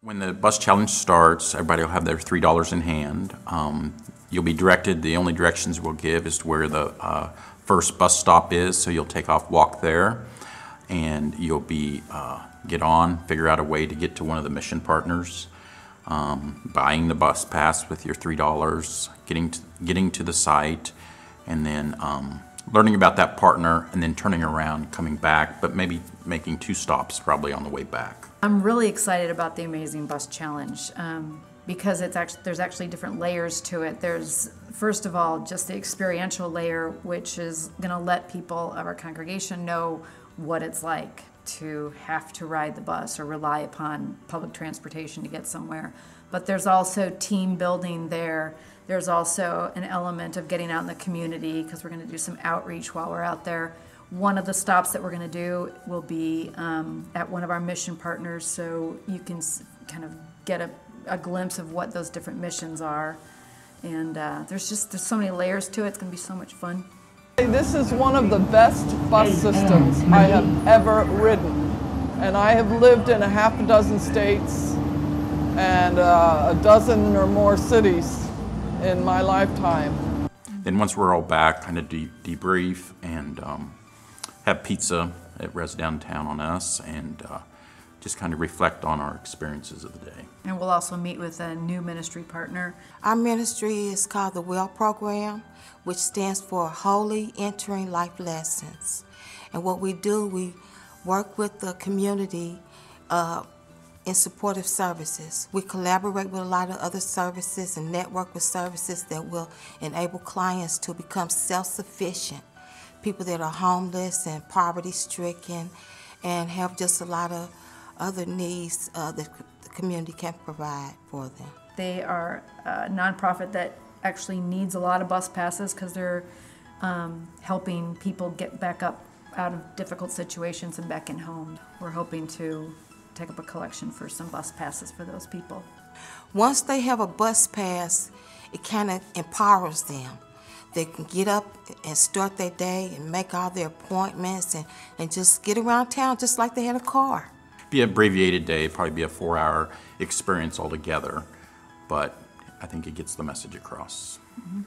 When the bus challenge starts, everybody will have their $3 in hand. You'll be directed, the only directions we'll give is to where the first bus stop is, so you'll take off, walk there, and you'll be, get on, figure out a way to get to one of the mission partners, buying the bus pass with your $3, getting to the site, and then learning about that partner, and then turning around, coming back, but maybe making 2 stops probably on the way back. I'm really excited about the Amazing Bus Challenge because there's actually different layers to it. There's, first of all, just the experiential layer, which is going to let people of our congregation know what it's like to have to ride the bus or rely upon public transportation to get somewhere. But there's also team building there. There's also an element of getting out in the community because we're going to do some outreach while we're out there. One of the stops that we're going to do will be at one of our mission partners, so you can kind of get a glimpse of what those different missions are. And there's so many layers to it. It's going to be so much fun. This is one of the best bus systems I have ever ridden. And I have lived in a half a dozen states and a dozen or more cities in my lifetime. Then once we're all back, kind of debrief and have pizza at Res Downtown on us, and just kind of reflect on our experiences of the day. And we'll also meet with a new ministry partner. Our ministry is called the WELL Program, which stands for Holy Entering Life Lessons. And what we do, we work with the community in supportive services. We collaborate with a lot of other services and network with services that will enable clients to become self-sufficient. People that are homeless and poverty-stricken and have just a lot of other needs that the community can provide for them. They are a nonprofit that actually needs a lot of bus passes because they're helping people get back up out of difficult situations and back in home. We're hoping to take up a collection for some bus passes for those people. Once they have a bus pass, it kind of empowers them. They can get up and start their day and make all their appointments and just get around town just like they had a car. Be an abbreviated day, probably be a 4-hour experience altogether, but I think it gets the message across. Mm-hmm.